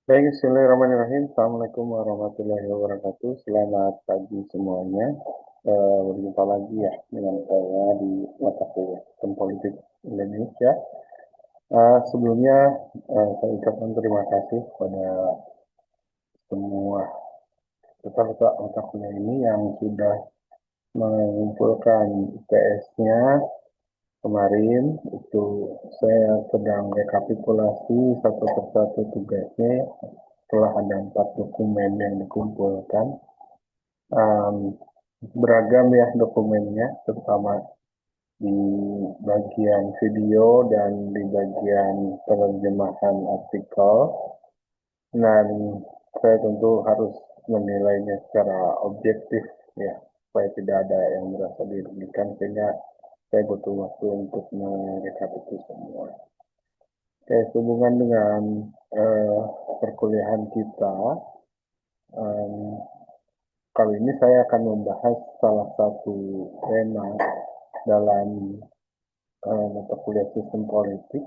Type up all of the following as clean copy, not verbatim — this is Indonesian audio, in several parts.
Baik, Bismillahirrahmanirrahim. Assalamualaikum warahmatullahi wabarakatuh. Selamat pagi semuanya. Berjumpa lagi ya dengan saya di mata kuliah Sistem Politik Indonesia. Sebelumnya saya ucapkan terima kasih pada semua peserta mata kuliah ini yang sudah mengumpulkan IPS-nya kemarin. Itu saya sedang rekapitulasi satu persatu tugasnya. Setelah ada 4 dokumen yang dikumpulkan. um, Beragam ya dokumennya, terutama di bagian video dan di bagian penerjemahan artikel. Dan saya tentu harus menilainya secara objektif ya, supaya tidak ada yang merasa dirugikan, sehingga saya butuh waktu untuk merekapitulasi semua. Oke, sehubungan dengan eh, perkuliahan kita, um, kali ini saya akan membahas salah satu tema dalam mata kuliah sistem politik,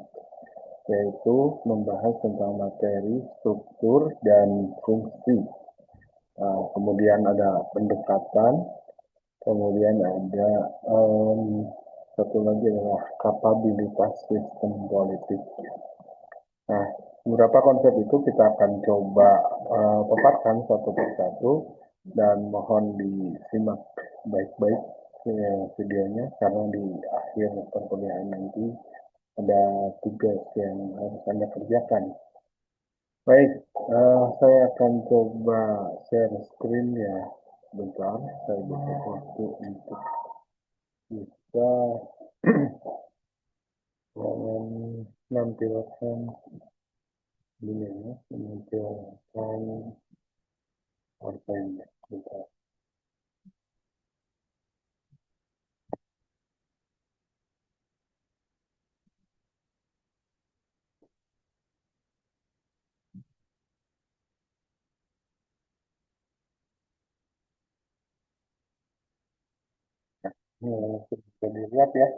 yaitu membahas tentang materi, struktur, dan fungsi. Kemudian ada pendekatan, kemudian ada satu lagi adalah kapabilitas sistem politik. Nah, beberapa konsep itu kita akan coba paparkan satu persatu dan mohon disimak baik-baik videonya, karena di akhir perkuliahan nanti ada tugas yang harus Anda kerjakan. Baik, saya akan coba share screen ya. Bentar, saya butuh waktu untuk bisa menampilkan ini ya, menampilkan PowerPoint. Bentar. Bisa dilihat ya.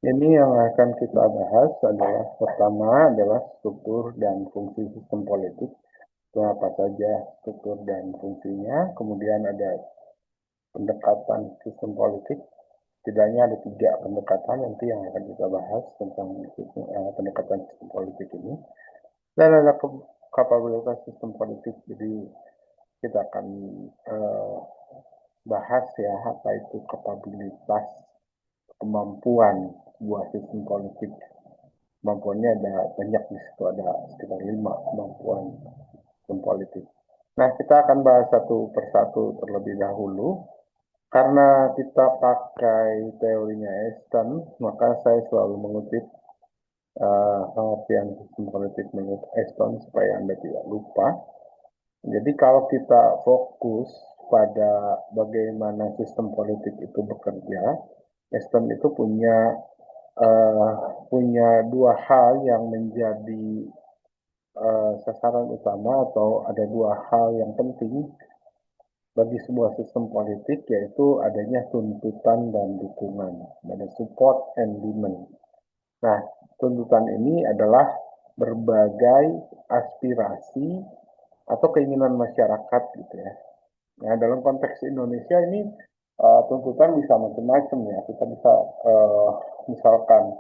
Ini yang akan kita bahas adalah, pertama adalah struktur dan fungsi sistem politik. Itu apa saja struktur dan fungsinya. Kemudian ada pendekatan sistem politik. Setidaknya ada 3 pendekatan nanti yang akan kita bahas tentang pendekatan sistem politik ini. Dan ada kapabilitas sistem politik. Jadi kita akan uh, bahas ya, apa itu kapabilitas, kemampuan sebuah sistem politik. Kemampuannya ada banyak, di situ ada sekitar 5 kemampuan sistem politik. Nah, kita akan bahas satu persatu terlebih dahulu. Karena kita pakai teorinya Aston, maka saya selalu mengutip pengertian sistem politik menurut Aston supaya Anda tidak lupa. Jadi kalau kita fokus pada bagaimana sistem politik itu bekerja, Aston itu uh, punya 2 hal yang menjadi sasaran utama, atau ada 2 hal yang penting bagi sebuah sistem politik, yaitu adanya tuntutan dan dukungan, ada support and demand. Nah, tuntutan ini adalah berbagai aspirasi atau keinginan masyarakat gitu ya. Nah, dalam konteks Indonesia ini tuntutan bisa macam-macam ya. Kita bisa misalkan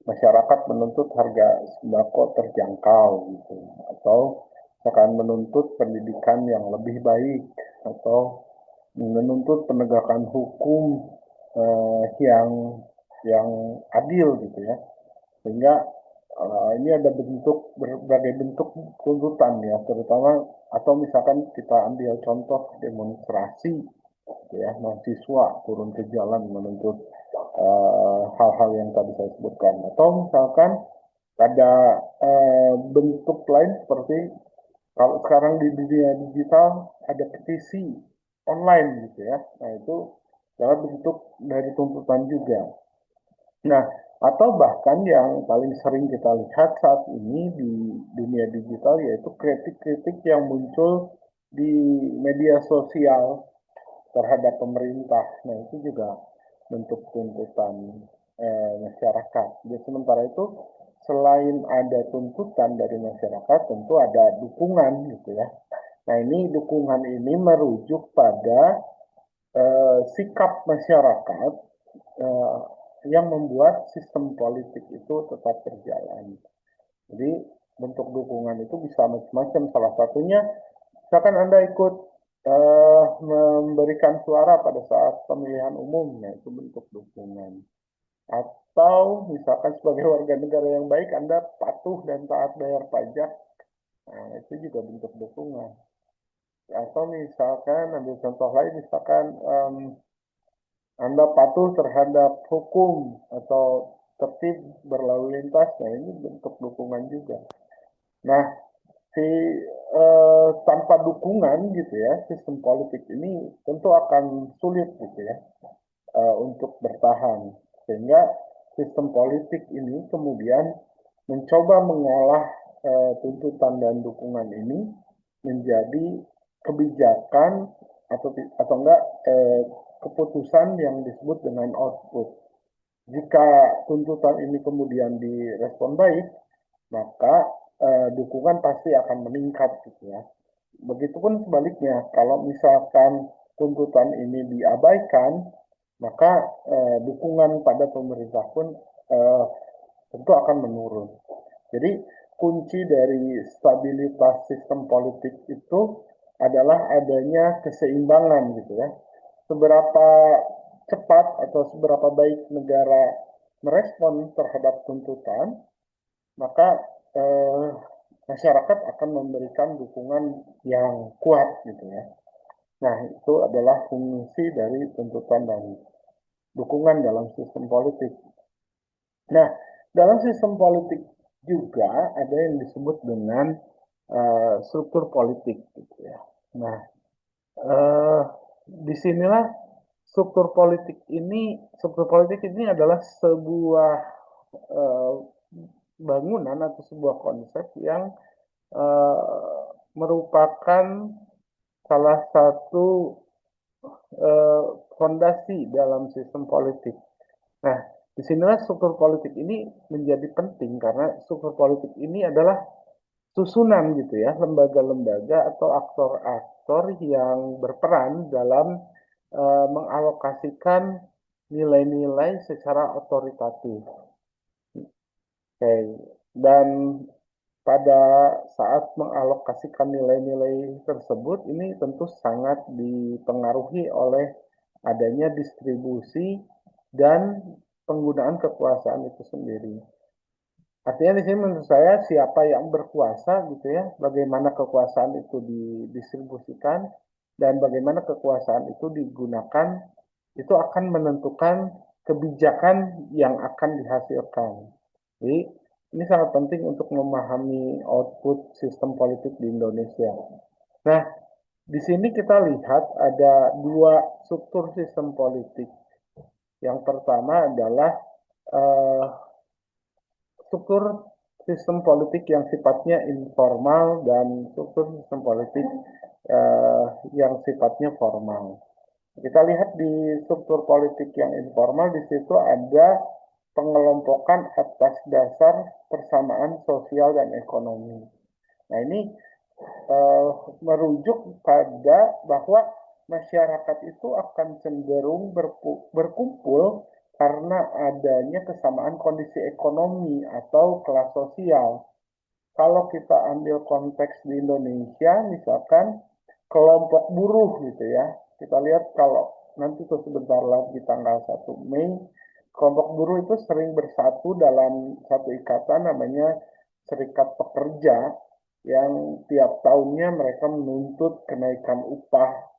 masyarakat menuntut harga sembako terjangkau gitu, atau misalkan menuntut pendidikan yang lebih baik, atau menuntut penegakan hukum yang adil gitu ya. Sehingga ini ada berbagai bentuk tuntutan ya, terutama, atau misalkan kita ambil contoh demonstrasi gitu ya, mahasiswa turun ke jalan menuntut hal-hal yang tadi saya sebutkan, atau misalkan ada bentuk lain seperti kalau sekarang di dunia digital ada petisi online gitu ya. Nah, itu adalah bentuk dari tuntutan juga. Nah, atau bahkan yang paling sering kita lihat saat ini di dunia digital, yaitu kritik-kritik yang muncul di media sosial terhadap pemerintah. Nah, itu juga bentuk tuntutan masyarakat. Jadi sementara itu selain ada tuntutan dari masyarakat, tentu ada dukungan gitu ya. Nah, ini dukungan ini merujuk pada sikap masyarakat eh, yang membuat sistem politik itu tetap berjalan. Jadi bentuk dukungan itu bisa macam-macam. Salah satunya, misalkan Anda ikut memberikan suara pada saat pemilihan umum, nah itu bentuk dukungan. Atau misalkan sebagai warga negara yang baik, Anda patuh dan taat bayar pajak, nah itu juga bentuk dukungan. Atau misalkan, ambil contoh lain, misalkan Anda patuh terhadap hukum atau tertib berlalu lintas, nah ini bentuk dukungan juga. Nah, tanpa dukungan gitu ya, sistem politik ini tentu akan sulit gitu ya untuk bertahan. Sehingga sistem politik ini kemudian mencoba mengolah tuntutan dan dukungan ini menjadi kebijakan atau enggak keputusan yang disebut dengan output. Jika tuntutan ini kemudian direspon baik, maka dukungan pasti akan meningkat gitu ya. Begitupun sebaliknya, kalau misalkan tuntutan ini diabaikan, maka dukungan pada pemerintah pun tentu akan menurun. Jadi kunci dari stabilitas sistem politik itu adalah adanya keseimbangan gitu ya. Seberapa cepat atau seberapa baik negara merespon terhadap tuntutan, maka masyarakat akan memberikan dukungan yang kuat gitu ya. Nah, itu adalah fungsi dari tuntutan dan dukungan dalam sistem politik. Nah, dalam sistem politik juga ada yang disebut dengan struktur politik gitu ya. Nah, disinilah struktur politik ini adalah sebuah uh, bangunan atau sebuah konsep yang merupakan salah satu fondasi dalam sistem politik. Nah, disinilah struktur politik ini menjadi penting karena struktur politik ini adalah susunan gitu ya, lembaga-lembaga atau aktor-aktor yang berperan dalam mengalokasikan nilai-nilai secara otoritatif. Oke, dan pada saat mengalokasikan nilai-nilai tersebut, ini tentu sangat dipengaruhi oleh adanya distribusi dan penggunaan kekuasaan itu sendiri. Artinya di sini menurut saya siapa yang berkuasa gitu ya, bagaimana kekuasaan itu didistribusikan dan bagaimana kekuasaan itu digunakan, itu akan menentukan kebijakan yang akan dihasilkan. Jadi ini sangat penting untuk memahami output sistem politik di Indonesia. Nah, di sini kita lihat ada dua struktur sistem politik. Yang pertama adalah uh, struktur sistem politik yang sifatnya informal dan struktur sistem politik yang sifatnya formal. Kita lihat di struktur politik yang informal, di situ ada pengelompokan atas dasar persamaan sosial dan ekonomi. Nah, ini merujuk pada bahwa masyarakat itu akan cenderung berkumpul karena adanya kesamaan kondisi ekonomi atau kelas sosial. Kalau kita ambil konteks di Indonesia, misalkan kelompok buruh gitu ya, kita lihat kalau nanti tuh sebentar lagi tanggal 1 Mei, kelompok buruh itu sering bersatu dalam satu ikatan namanya Serikat Pekerja yang tiap tahunnya mereka menuntut kenaikan upah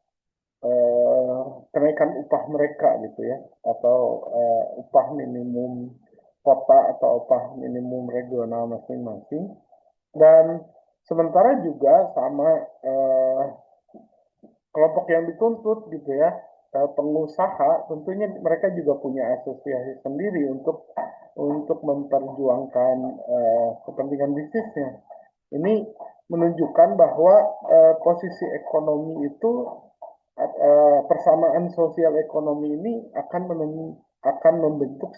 mereka gitu ya, atau upah minimum kota atau upah minimum regional masing-masing. Dan sementara juga sama kelompok yang dituntut gitu ya, pengusaha tentunya mereka juga punya asosiasi sendiri untuk memperjuangkan kepentingan bisnisnya. Ini menunjukkan bahwa posisi ekonomi itu persamaan sosial ekonomi ini akan membentuk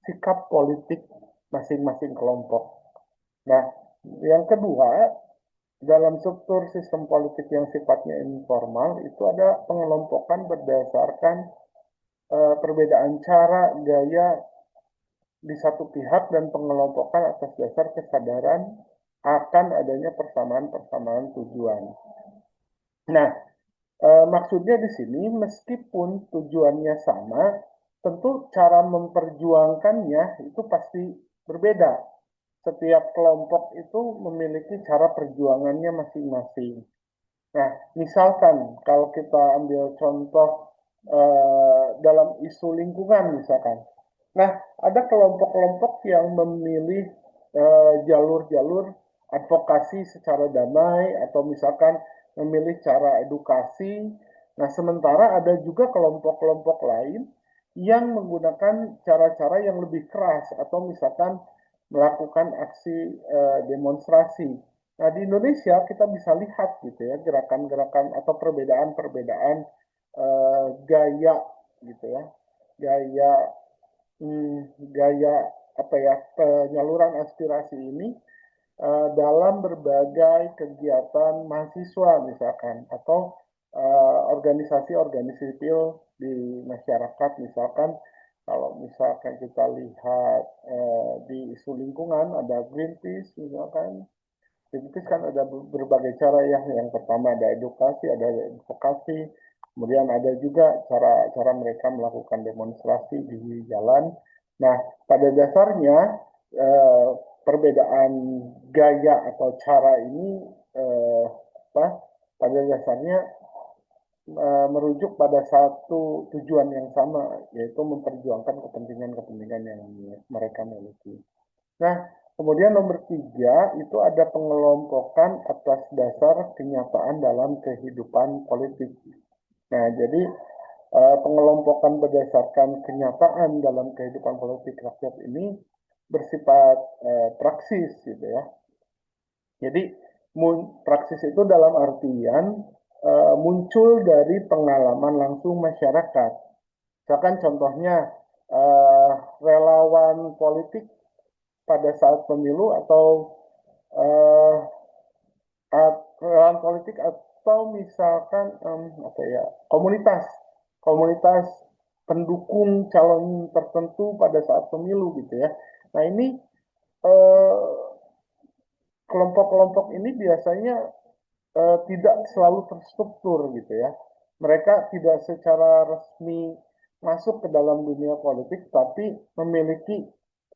sikap politik masing-masing kelompok. Nah, yang kedua, dalam struktur sistem politik yang sifatnya informal, itu ada pengelompokan berdasarkan perbedaan cara, gaya di satu pihak dan pengelompokan atas dasar kesadaran akan adanya persamaan-persamaan tujuan. Nah, maksudnya di sini meskipun tujuannya sama, tentu cara memperjuangkannya itu pasti berbeda. Setiap kelompok itu memiliki cara perjuangannya masing-masing. Nah, misalkan kalau kita ambil contoh dalam isu lingkungan misalkan. Nah, ada kelompok-kelompok yang memilih jalur-jalur advokasi secara damai atau misalkan memilih cara edukasi. Nah, sementara ada juga kelompok-kelompok lain yang menggunakan cara-cara yang lebih keras atau misalkan melakukan aksi demonstrasi. Nah, di Indonesia kita bisa lihat gitu ya gerakan-gerakan atau perbedaan-perbedaan gaya gitu ya, gaya gaya apa ya penyaluran aspirasi ini dalam berbagai kegiatan mahasiswa misalkan atau organisasi-organisasi sipil di masyarakat misalkan kalau misalkan kita lihat di isu lingkungan ada Greenpeace misalkan. Greenpeace kan ada berbagai cara ya. Yang pertama ada edukasi, ada advokasi, kemudian ada juga cara-cara mereka melakukan demonstrasi di jalan. Nah, pada dasarnya eh, perbedaan gaya atau cara ini eh, apa? Pada dasarnya merujuk pada satu tujuan yang sama, yaitu memperjuangkan kepentingan-kepentingan yang mereka miliki. Nah, kemudian nomor tiga itu ada pengelompokan atas dasar kenyataan dalam kehidupan politik. Nah, jadi pengelompokan berdasarkan kenyataan dalam kehidupan politik rakyat ini bersifat praksis gitu ya. Jadi praksis itu dalam artian muncul dari pengalaman langsung masyarakat. Misalkan contohnya relawan politik pada saat pemilu atau uh, relawan politik atau misalkan apa ya komunitas pendukung calon tertentu pada saat pemilu gitu ya. Nah ini kelompok-kelompok ini biasanya tidak selalu terstruktur gitu ya. Mereka tidak secara resmi masuk ke dalam dunia politik, tapi memiliki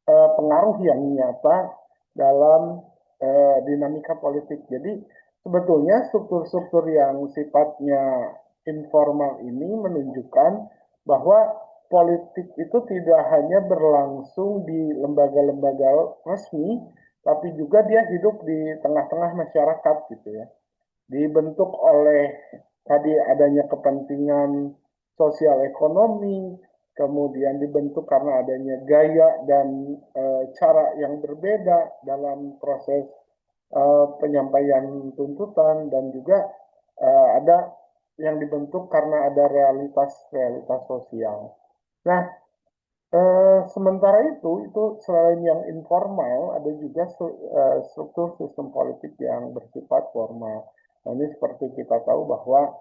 pengaruh yang nyata dalam dinamika politik. Jadi sebetulnya struktur-struktur yang sifatnya informal ini menunjukkan bahwa politik itu tidak hanya berlangsung di lembaga-lembaga resmi, tapi juga dia hidup di tengah-tengah masyarakat gitu ya. Dibentuk oleh tadi adanya kepentingan sosial ekonomi, kemudian dibentuk karena adanya gaya dan cara yang berbeda dalam proses penyampaian tuntutan dan juga ada yang dibentuk karena ada realitas-realitas sosial. Nah, sementara itu selain yang informal, ada juga struktur sistem politik yang bersifat formal. Nah, ini seperti kita tahu bahwa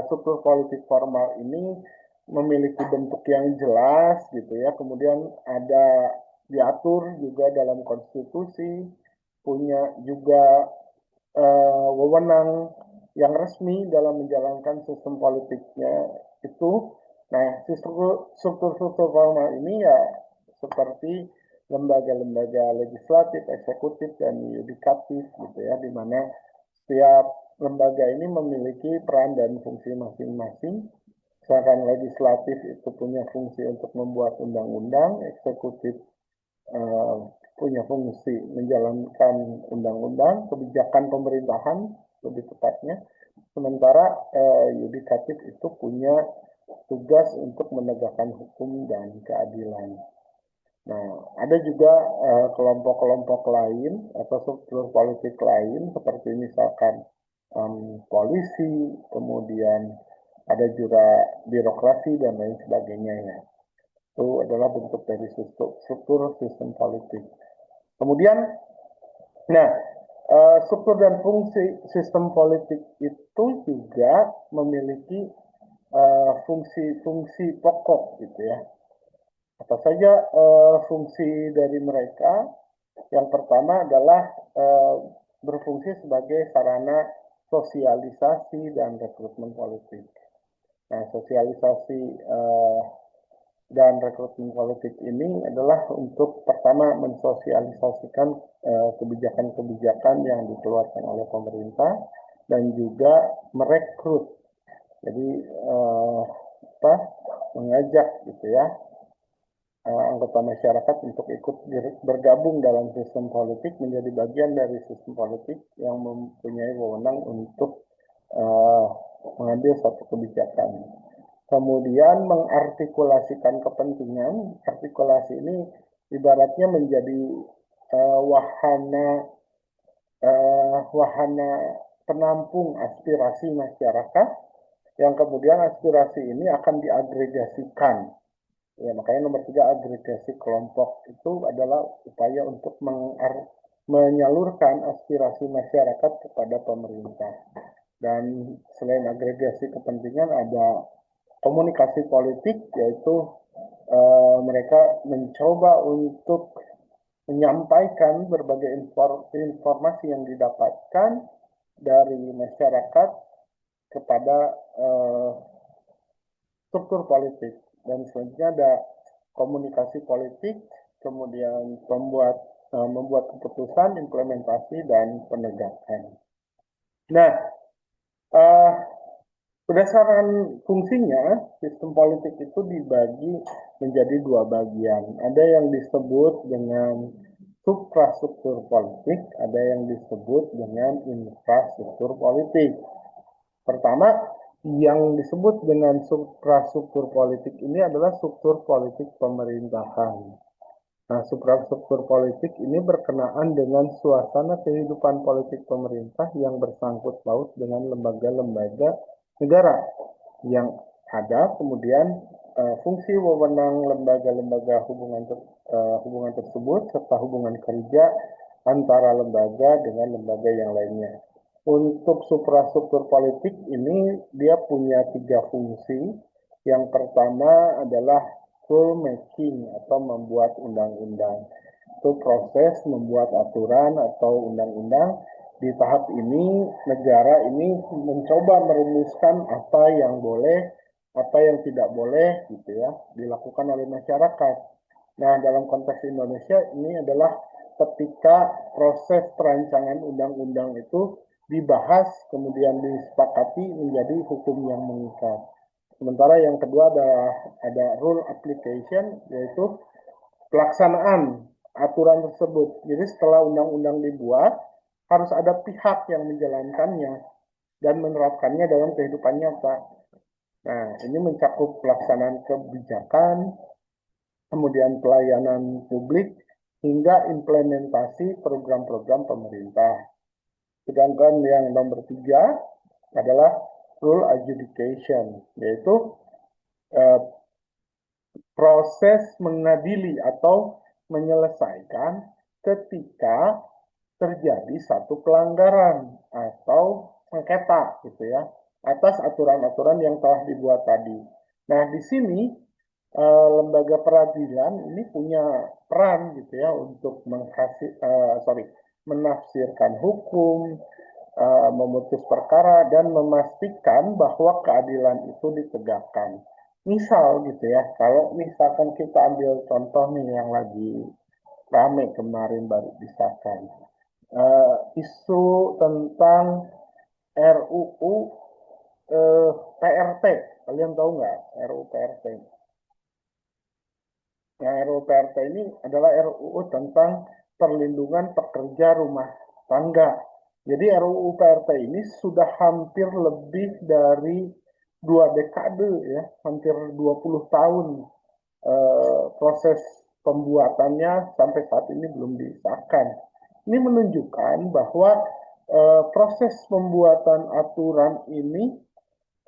struktur politik formal ini memiliki bentuk yang jelas gitu ya. Kemudian ada diatur juga dalam konstitusi, punya juga wewenang yang resmi dalam menjalankan sistem politiknya itu. Nah, struktur-struktur formal ini ya seperti lembaga-lembaga legislatif, eksekutif, dan yudikatif gitu ya, di mana setiap lembaga ini memiliki peran dan fungsi masing-masing. Misalkan legislatif itu punya fungsi untuk membuat undang-undang, eksekutif uh, punya fungsi menjalankan undang-undang, kebijakan pemerintahan lebih tepatnya. Sementara yudikatif itu punya tugas untuk menegakkan hukum dan keadilan. Nah, ada juga kelompok-kelompok lain atau struktur politik lain seperti misalkan polisi, kemudian ada juga birokrasi dan lain sebagainya ya. Itu adalah bentuk dari struktur sistem politik. Kemudian, nah, struktur dan fungsi sistem politik itu juga memiliki fungsi-fungsi pokok gitu ya. Apa saja fungsi dari mereka? Yang pertama adalah berfungsi sebagai sarana sosialisasi dan rekrutmen politik. Nah, sosialisasi dan rekrutmen politik ini adalah untuk pertama mensosialisasikan kebijakan-kebijakan yang dikeluarkan oleh pemerintah dan juga merekrut. Jadi apa? Mengajak gitu ya anggota masyarakat untuk ikut bergabung dalam sistem politik, menjadi bagian dari sistem politik yang mempunyai wewenang untuk mengambil satu kebijakan. Kemudian mengartikulasikan kepentingan. Artikulasi ini ibaratnya menjadi wahana penampung aspirasi masyarakat, yang kemudian aspirasi ini akan diagregasikan. Ya, makanya nomor 3, agregasi kelompok itu adalah upaya untuk menyalurkan aspirasi masyarakat kepada pemerintah. Dan selain agregasi kepentingan, ada komunikasi politik, yaitu mereka mencoba untuk menyampaikan berbagai informasi yang didapatkan dari masyarakat kepada struktur politik. Dan selanjutnya ada komunikasi politik, kemudian membuat keputusan, implementasi, dan penegakan. Nah, berdasarkan fungsinya, sistem politik itu dibagi menjadi 2 bagian. Ada yang disebut dengan suprastruktur politik, ada yang disebut dengan infrastruktur politik. Pertama, yang disebut dengan suprastruktur politik ini adalah struktur politik pemerintahan. Nah, suprastruktur politik ini berkenaan dengan suasana kehidupan politik pemerintah yang bersangkut paut dengan lembaga-lembaga negara yang ada, kemudian fungsi wewenang lembaga-lembaga hubungan tersebut, serta hubungan kerja antara lembaga dengan lembaga yang lainnya. Untuk suprastruktur politik ini dia punya 3 fungsi. Yang pertama adalah rulemaking atau membuat undang-undang. Itu proses membuat aturan atau undang-undang. Di tahap ini negara ini mencoba merumuskan apa yang boleh, apa yang tidak boleh gitu ya, dilakukan oleh masyarakat. Nah, dalam konteks Indonesia ini adalah ketika proses perancangan undang-undang itu dibahas, kemudian disepakati menjadi hukum yang mengikat. Sementara yang kedua ada rule application, yaitu pelaksanaan aturan tersebut. Jadi setelah undang-undang dibuat, harus ada pihak yang menjalankannya dan menerapkannya dalam kehidupan nyata. Nah, ini mencakup pelaksanaan kebijakan, kemudian pelayanan publik, hingga implementasi program-program pemerintah. Sedangkan yang nomor 3 adalah rule adjudication, yaitu proses mengadili atau menyelesaikan ketika terjadi satu pelanggaran atau sengketa gitu ya atas aturan-aturan yang telah dibuat tadi. Nah, di sini lembaga peradilan ini punya peran gitu ya untuk menafsirkan hukum, memutus perkara, dan memastikan bahwa keadilan itu ditegakkan. Misal gitu ya, kalau misalkan kita ambil contoh nih yang lagi rame kemarin baru disahkan, isu tentang RUU PRT, kalian tahu nggak RUU PRT? Nah, RUU PRT ini adalah RUU tentang perlindungan pekerja rumah tangga. Jadi RUU PRT ini sudah hampir lebih dari 2 dekade ya, hampir 20 tahun proses pembuatannya sampai saat ini belum disahkan. Ini menunjukkan bahwa proses pembuatan aturan ini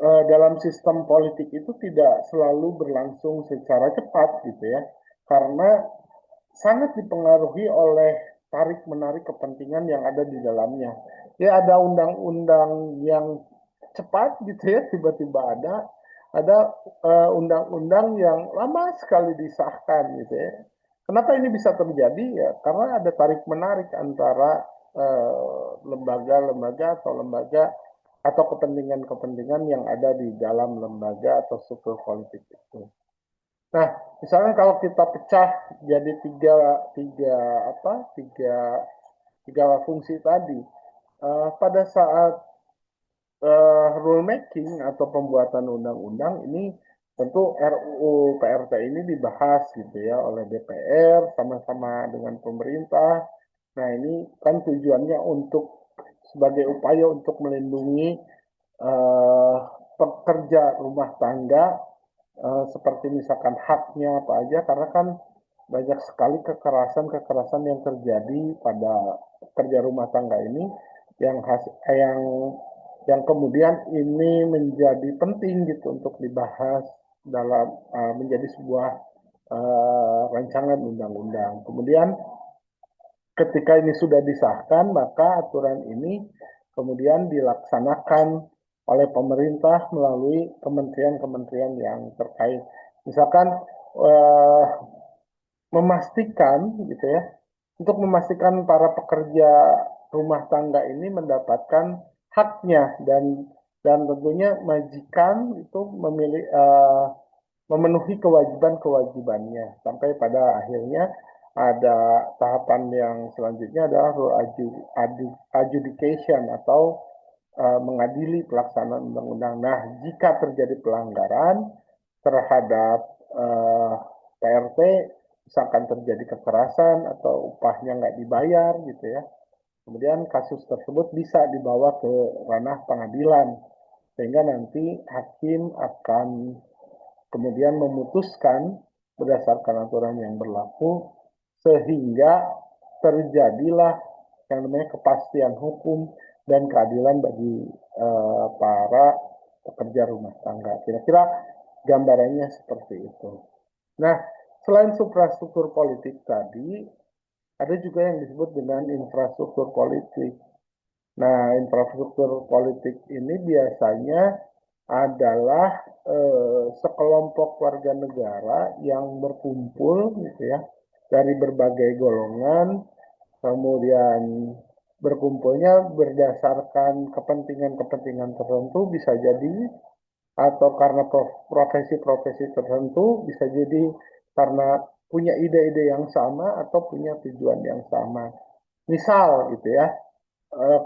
dalam sistem politik itu tidak selalu berlangsung secara cepat gitu ya, karena sangat dipengaruhi oleh tarik-menarik kepentingan yang ada di dalamnya. Ya ada undang-undang yang cepat gitu ya, tiba-tiba ada undang-undang yang lama sekali disahkan gitu ya. Kenapa ini bisa terjadi ya? Karena ada tarik-menarik antara lembaga-lembaga atau lembaga atau kepentingan-kepentingan yang ada di dalam lembaga atau struktur politik itu. Nah, misalnya kalau kita pecah jadi tiga, tiga tiga fungsi tadi, pada saat rulemaking atau pembuatan undang-undang ini tentu RUU PRT ini dibahas gitu ya oleh DPR sama-sama dengan pemerintah. Nah, ini kan tujuannya untuk sebagai upaya untuk melindungi eh, pekerja rumah tangga, seperti misalkan haknya apa aja, karena kan banyak sekali kekerasan-kekerasan yang terjadi pada pekerja rumah tangga ini yang yang kemudian ini menjadi penting gitu untuk dibahas dalam menjadi sebuah rancangan undang-undang. Kemudian ketika ini sudah disahkan, maka aturan ini kemudian dilaksanakan oleh pemerintah melalui kementerian-kementerian yang terkait. Misalkan eh, memastikan gitu ya, untuk memastikan para pekerja rumah tangga ini mendapatkan haknya, dan tentunya majikan itu memenuhi kewajiban-kewajibannya sampai pada akhirnya ada tahapan yang selanjutnya adalah rule adjudication atau mengadili pelaksanaan undang-undang. Nah, jika terjadi pelanggaran terhadap PRT, misalkan terjadi kekerasan atau upahnya nggak dibayar gitu ya, kemudian kasus tersebut bisa dibawa ke ranah pengadilan, sehingga nanti hakim akan kemudian memutuskan berdasarkan aturan yang berlaku, sehingga terjadilah yang namanya kepastian hukum dan keadilan bagi para pekerja rumah tangga. Kira-kira gambarannya seperti itu. Nah, selain infrastruktur politik tadi, ada juga yang disebut dengan infrastruktur politik. Nah, infrastruktur politik ini biasanya adalah sekelompok warga negara yang berkumpul gitu ya dari berbagai golongan, kemudian berkumpulnya berdasarkan kepentingan-kepentingan tertentu, bisa jadi atau karena profesi-profesi tertentu, bisa jadi karena punya ide-ide yang sama atau punya tujuan yang sama. Misal gitu ya,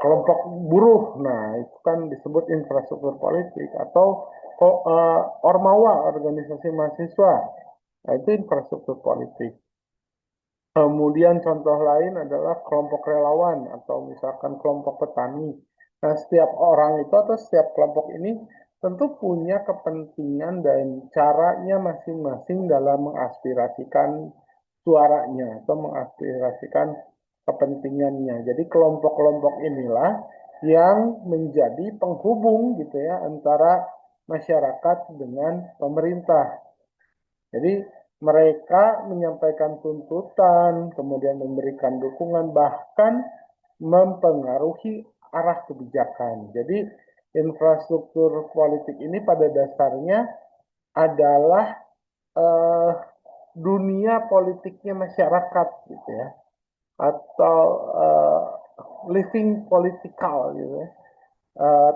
kelompok buruh, nah itu kan disebut infrastruktur politik, atau Ormawa, organisasi mahasiswa, nah itu infrastruktur politik. Kemudian contoh lain adalah kelompok relawan atau misalkan kelompok petani. Nah, setiap orang itu atau setiap kelompok ini tentu punya kepentingan dan caranya masing-masing dalam mengaspirasikan suaranya atau mengaspirasikan kepentingannya. Jadi kelompok-kelompok inilah yang menjadi penghubung gitu ya antara masyarakat dengan pemerintah. Jadi mereka menyampaikan tuntutan, kemudian memberikan dukungan, bahkan mempengaruhi arah kebijakan. Jadi infrastruktur politik ini pada dasarnya adalah eh, dunia politiknya masyarakat gitu ya, atau living political gitu ya.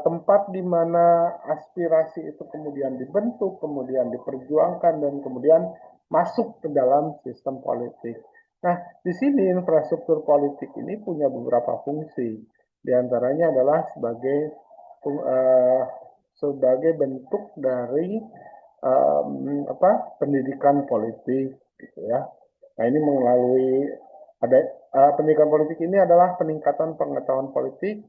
Tempat di mana aspirasi itu kemudian dibentuk, kemudian diperjuangkan, dan kemudian masuk ke dalam sistem politik. Nah, di sini infrastruktur politik ini punya beberapa fungsi. Di antaranya adalah uh, sebagai bentuk dari pendidikan politik, gitu ya. Nah, ini melalui ada pendidikan politik ini adalah peningkatan pengetahuan politik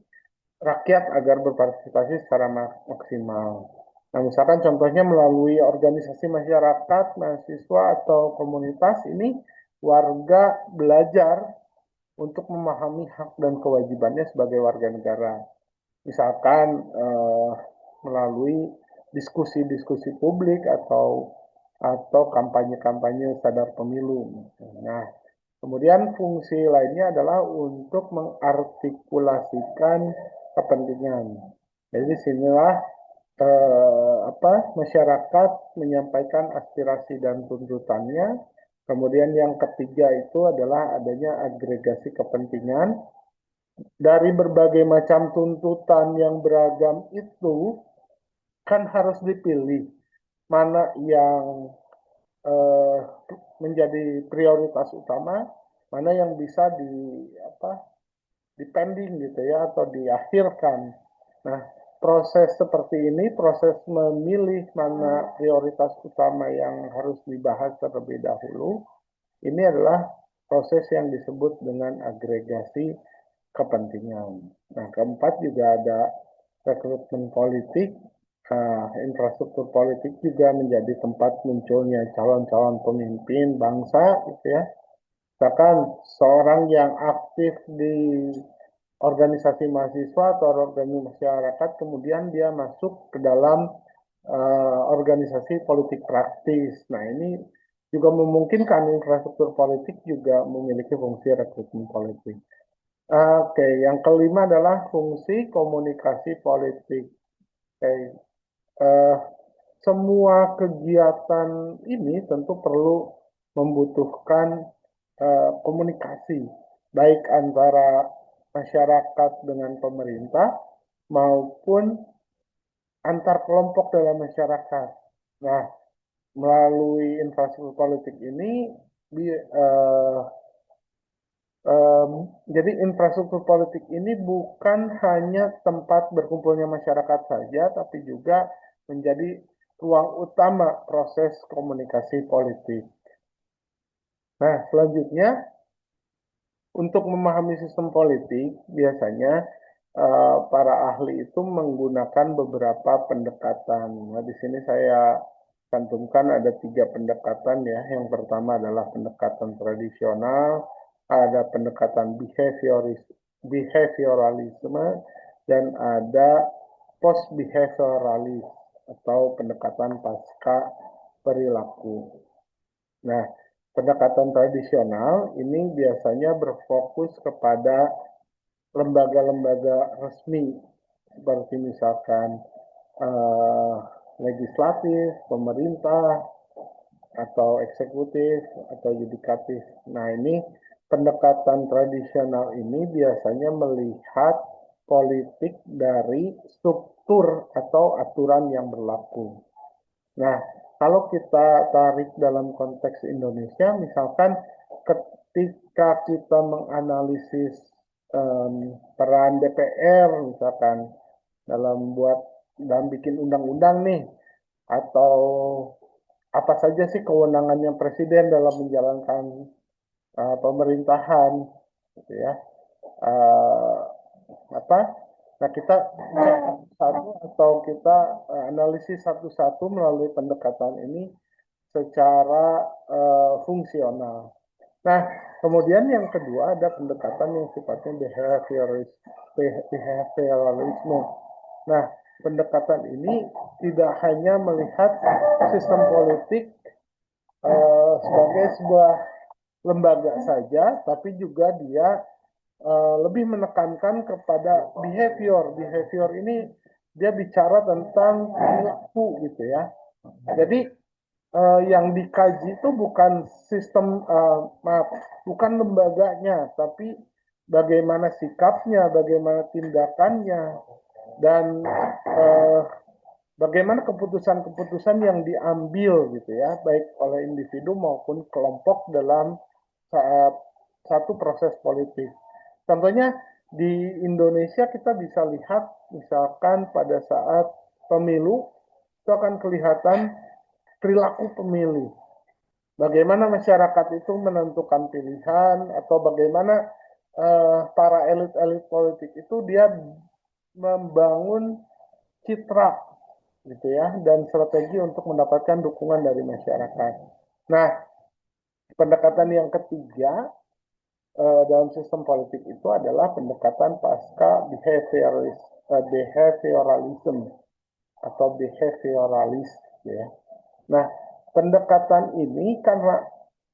rakyat agar berpartisipasi secara maksimal. Nah, misalkan contohnya melalui organisasi masyarakat, mahasiswa, atau komunitas, ini warga belajar untuk memahami hak dan kewajibannya sebagai warga negara. Misalkan melalui diskusi-diskusi publik atau kampanye-kampanye sadar pemilu. Nah, kemudian fungsi lainnya adalah untuk mengartikulasikan kepentingan. Jadi sinilah masyarakat menyampaikan aspirasi dan tuntutannya. Kemudian yang ketiga itu adalah adanya agregasi kepentingan. Dari berbagai macam tuntutan yang beragam itu kan harus dipilih mana yang eh, menjadi prioritas utama, mana yang bisa dipending gitu ya atau diakhirkan. Nah, proses seperti ini, proses memilih mana prioritas utama yang harus dibahas terlebih dahulu, ini adalah proses yang disebut dengan agregasi kepentingan. Nah, keempat juga ada rekrutmen politik. Infrastruktur politik juga menjadi tempat munculnya calon-calon pemimpin bangsa, gitu ya. Bahkan seorang yang aktif di organisasi mahasiswa atau organisasi masyarakat, kemudian dia masuk ke dalam organisasi politik praktis. Nah, ini juga memungkinkan infrastruktur politik juga memiliki fungsi rekrutmen politik. Oke, yang kelima adalah fungsi komunikasi politik. Oke, uh, semua kegiatan ini tentu perlu membutuhkan komunikasi, baik antara masyarakat dengan pemerintah maupun antar kelompok dalam masyarakat. Nah, melalui infrastruktur politik ini, uh, jadi infrastruktur politik ini bukan hanya tempat berkumpulnya masyarakat saja, tapi juga menjadi ruang utama proses komunikasi politik. Nah, selanjutnya untuk memahami sistem politik, biasanya para ahli itu menggunakan beberapa pendekatan. Nah, di sini saya cantumkan ada 3 pendekatan ya. Yang pertama adalah pendekatan tradisional, ada pendekatan behavioralisme, dan ada post-behavioralisme atau pendekatan pasca perilaku. Nah, pendekatan tradisional ini biasanya berfokus kepada lembaga-lembaga resmi seperti misalkan legislatif, pemerintah, atau eksekutif, atau yudikatif. Nah, ini pendekatan tradisional ini biasanya melihat politik dari struktur atau aturan yang berlaku. Nah, kalau kita tarik dalam konteks Indonesia, misalkan ketika kita menganalisis peran DPR, misalkan dalam bikin undang-undang nih, atau apa saja sih kewenangannya presiden dalam menjalankan pemerintahan, gitu ya. Uh, apa Nah, kita satu atau kita analisis satu-satu melalui pendekatan ini secara fungsional. Nah, kemudian yang kedua ada pendekatan yang sifatnya behavioralisme. Nah, pendekatan ini tidak hanya melihat sistem politik sebagai sebuah lembaga saja, tapi juga dia lebih menekankan kepada behavior. Behavior ini dia bicara tentang perilaku gitu ya. Jadi yang dikaji itu bukan sistem, bukan lembaganya, tapi bagaimana sikapnya, bagaimana tindakannya, dan bagaimana keputusan-keputusan yang diambil gitu ya, baik oleh individu maupun kelompok dalam saat satu proses politik. Contohnya di Indonesia kita bisa lihat misalkan pada saat pemilu itu akan kelihatan perilaku pemilih. Bagaimana masyarakat itu menentukan pilihan atau bagaimana para elit-elit politik itu dia membangun citra gitu ya dan strategi untuk mendapatkan dukungan dari masyarakat. Nah, pendekatan yang ketiga dalam sistem politik itu adalah pendekatan pasca behavioralism. atau behavioralis ya. Nah, pendekatan ini karena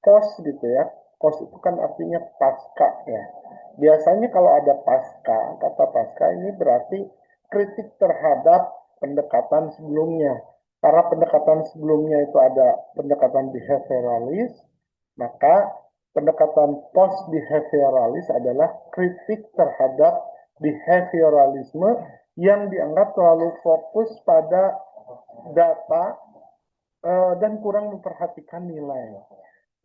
post gitu ya, post itu kan artinya pasca ya. Biasanya kalau ada pasca, kata pasca ini berarti kritik terhadap pendekatan sebelumnya. Karena pendekatan sebelumnya itu ada pendekatan behavioralis, maka pendekatan post behavioralis adalah kritik terhadap behavioralisme yang dianggap terlalu fokus pada data dan kurang memperhatikan nilai.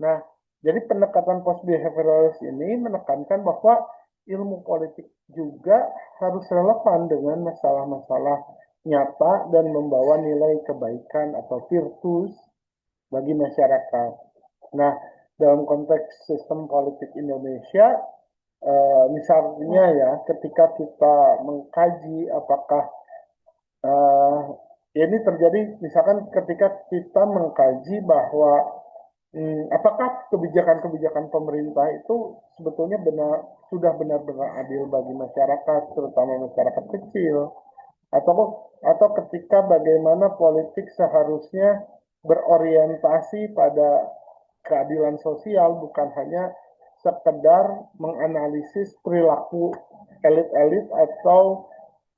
Nah, jadi pendekatan post behavioralist ini menekankan bahwa ilmu politik juga harus relevan dengan masalah-masalah nyata dan membawa nilai kebaikan atau virtus bagi masyarakat. Nah, dalam konteks sistem politik Indonesia, misalnya ya, ketika kita mengkaji apakah ini terjadi misalkan ketika kita mengkaji bahwa apakah kebijakan-kebijakan pemerintah itu sebetulnya sudah benar-benar adil bagi masyarakat, terutama masyarakat kecil, atau ketika bagaimana politik seharusnya berorientasi pada keadilan sosial, bukan hanya sekedar menganalisis perilaku elit-elit atau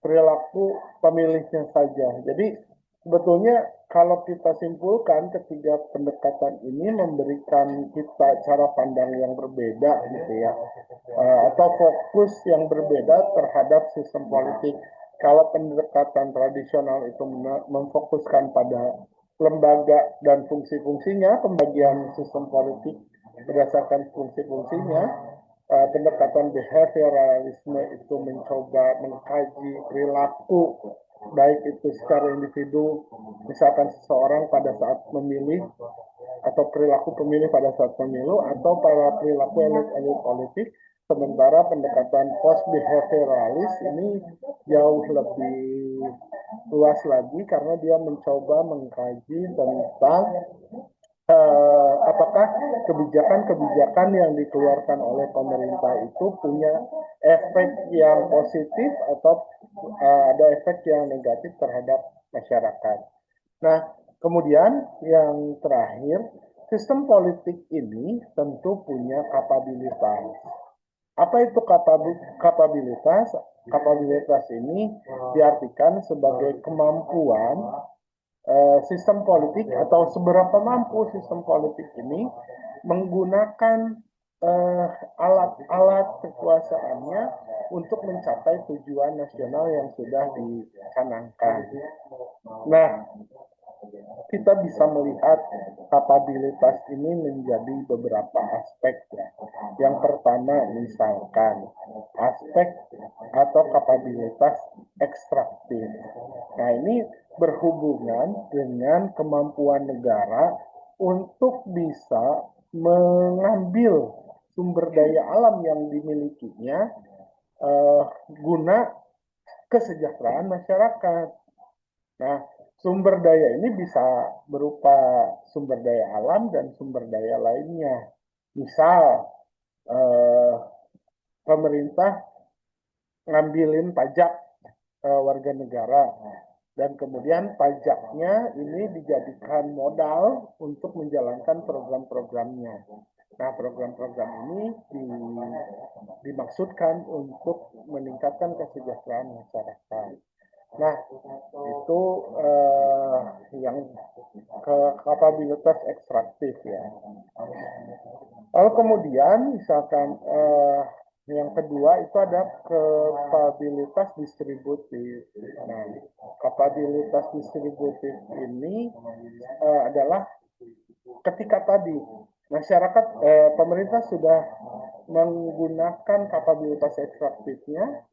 perilaku pemilihnya saja. Jadi sebetulnya kalau kita simpulkan ketiga pendekatan ini memberikan kita cara pandang yang berbeda gitu ya, atau fokus yang berbeda terhadap sistem politik. Kalau pendekatan tradisional itu memfokuskan pada lembaga dan fungsi-fungsinya, pembagian sistem politik berdasarkan fungsi-fungsinya, pendekatan behavioralisme itu mencoba mengkaji perilaku baik itu secara individu, misalkan seseorang pada saat memilih atau perilaku pemilih pada saat pemilu atau pada perilaku elit-elit politik. Sementara pendekatan post behaviораlis ini jauh lebih luas lagi karena dia mencoba mengkaji tentang apakah kebijakan-kebijakan yang dikeluarkan oleh pemerintah itu punya efek yang positif atau ada efek yang negatif terhadap masyarakat. Nah, kemudian yang terakhir, sistem politik ini tentu punya kapabilitas. Apa itu kapabilitas? Kapabilitas ini diartikan sebagai kemampuan sistem politik atau seberapa mampu sistem politik ini menggunakan alat-alat kekuasaannya untuk mencapai tujuan nasional yang sudah dicanangkan. Nah, kita bisa melihat kapabilitas ini menjadi beberapa aspek ya. Yang pertama misalkan aspek atau kapabilitas ekstraktif. Nah, ini berhubungan dengan kemampuan negara untuk bisa mengambil sumber daya alam yang dimilikinya guna kesejahteraan masyarakat. Nah, sumber daya ini bisa berupa sumber daya alam dan sumber daya lainnya. Misal, pemerintah ngambilin pajak warga negara dan kemudian pajaknya ini dijadikan modal untuk menjalankan program-programnya. Nah, program-program ini dimaksudkan untuk meningkatkan kesejahteraan masyarakat. Nah, itu yang kapabilitas ekstraktif ya. Lalu kemudian misalkan yang kedua itu ada kapabilitas distributif. Nah, kapabilitas distributif ini adalah ketika tadi masyarakat pemerintah sudah menggunakan kapabilitas ekstraktifnya,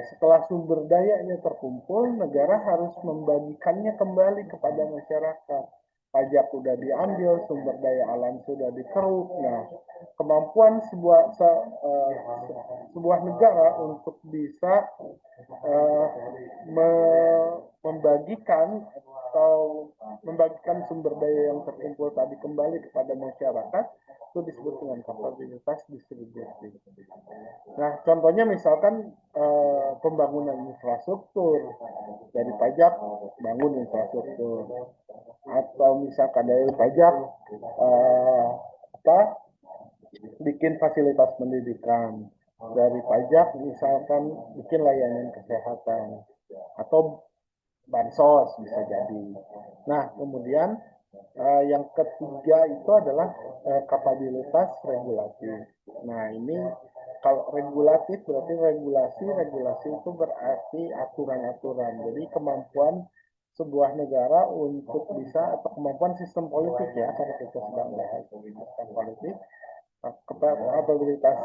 setelah sumber dayanya terkumpul, negara harus membagikannya kembali kepada masyarakat. Pajak sudah diambil, sumber daya alam sudah dikeruk. Nah, kemampuan sebuah negara untuk bisa membagikan atau membagikan sumber daya yang terkumpul tadi kembali kepada masyarakat, itu disebut dengan kapabilitas distribusi. Nah, contohnya misalkan pembangunan infrastruktur, dari pajak bangun infrastruktur, atau misalkan dari pajak bikin fasilitas pendidikan, dari pajak misalkan bikin layanan kesehatan, atau bansos bisa jadi. Nah, kemudian yang ketiga itu adalah kapabilitas regulatif. Nah, ini kalau regulatif berarti regulasi itu berarti aturan-aturan. Jadi kemampuan sebuah negara untuk bisa, atau kemampuan sistem politik ya, karena kita sedang bahas sistem politik, kapabilitas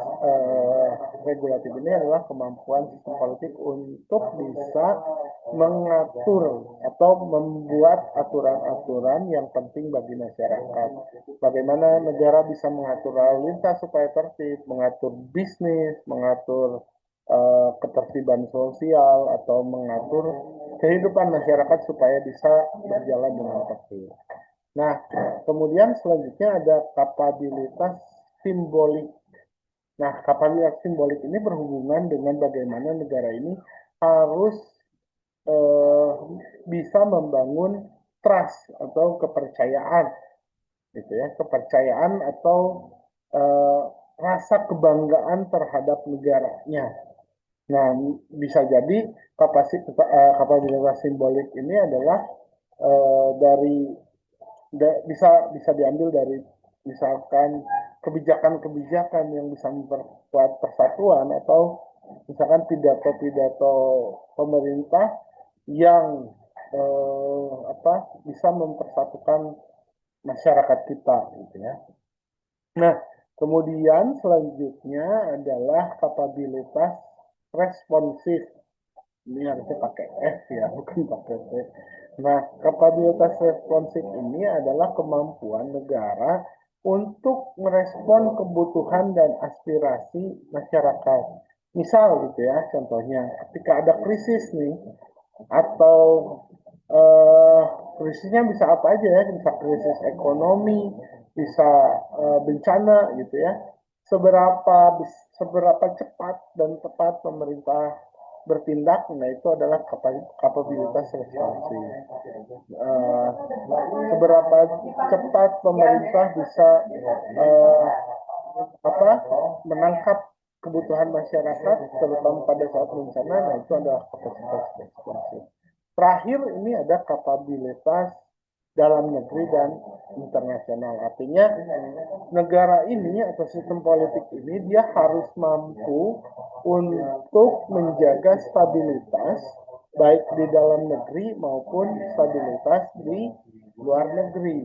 regulatif ini adalah kemampuan sistem politik untuk bisa mengatur atau membuat aturan-aturan yang penting bagi masyarakat. Bagaimana negara bisa mengatur lalu lintas supaya tertib, mengatur bisnis, mengatur ketertiban sosial, atau mengatur kehidupan masyarakat supaya bisa berjalan dengan tertib. Nah, kemudian selanjutnya ada kapabilitas simbolik. Nah, kapabilitas simbolik ini berhubungan dengan bagaimana negara ini harus bisa membangun trust atau kepercayaan, gitu ya, kepercayaan atau rasa kebanggaan terhadap negaranya. Nah, bisa jadi kapabilitas simbolik ini adalah bisa diambil dari misalkan kebijakan-kebijakan yang bisa memperkuat persatuan, atau misalkan pidato-pidato pemerintah yang bisa mempersatukan masyarakat kita, gitu ya. Nah, kemudian selanjutnya adalah kapabilitas responsif. Ini harusnya pakai F ya, bukan pakai T. Nah, kapabilitas responsif ini adalah kemampuan negara untuk merespon kebutuhan dan aspirasi masyarakat. Misal gitu ya, contohnya ketika ada krisis nih, atau krisisnya bisa apa aja ya, bisa krisis ekonomi, bisa bencana gitu ya. Seberapa cepat dan tepat pemerintah bertindak, nah itu adalah kapabilitas responsif. Seberapa cepat pemerintah bisa menangkap kebutuhan masyarakat, terutama pada saat bencana, nah itu adalah kapasitas responsif. Terakhir ini ada kapabilitas dalam negeri dan internasional. Artinya negara ini atau sistem politik ini dia harus mampu untuk menjaga stabilitas baik di dalam negeri maupun stabilitas di luar negeri.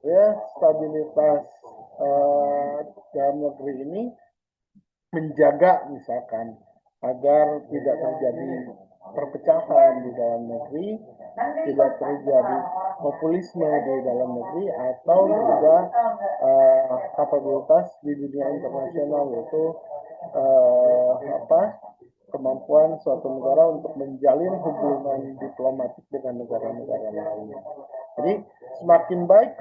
Ya, stabilitas dalam negeri ini menjaga misalkan agar tidak terjadi perpecahan di dalam negeri, tidak terjadi populisme di dalam negeri, atau juga kapabilitas di dunia internasional, yaitu kemampuan suatu negara untuk menjalin hubungan diplomatik dengan negara-negara lain. Jadi semakin baik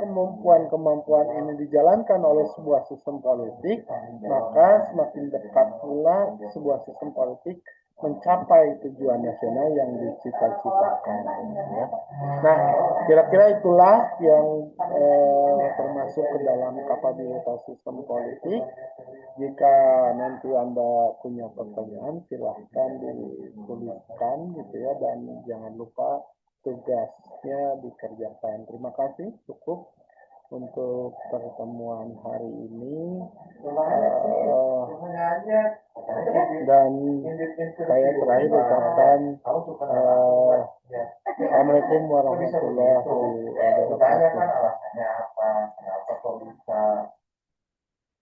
kemampuan ini dijalankan oleh sebuah sistem politik, maka semakin dekat pula sebuah sistem politik mencapai tujuan nasional yang dicita-citakan. Ya. Nah, kira-kira itulah yang termasuk ke dalam kapabilitas sistem politik. Jika nanti Anda punya pertanyaan, silahkan dituliskan gitu ya, dan jangan lupa tugasnya dikerjakan. Terima kasih, cukup untuk pertemuan hari ini. Dan saya terakhir ucapkan Assalamualaikum warahmatullahi wabarakatuh.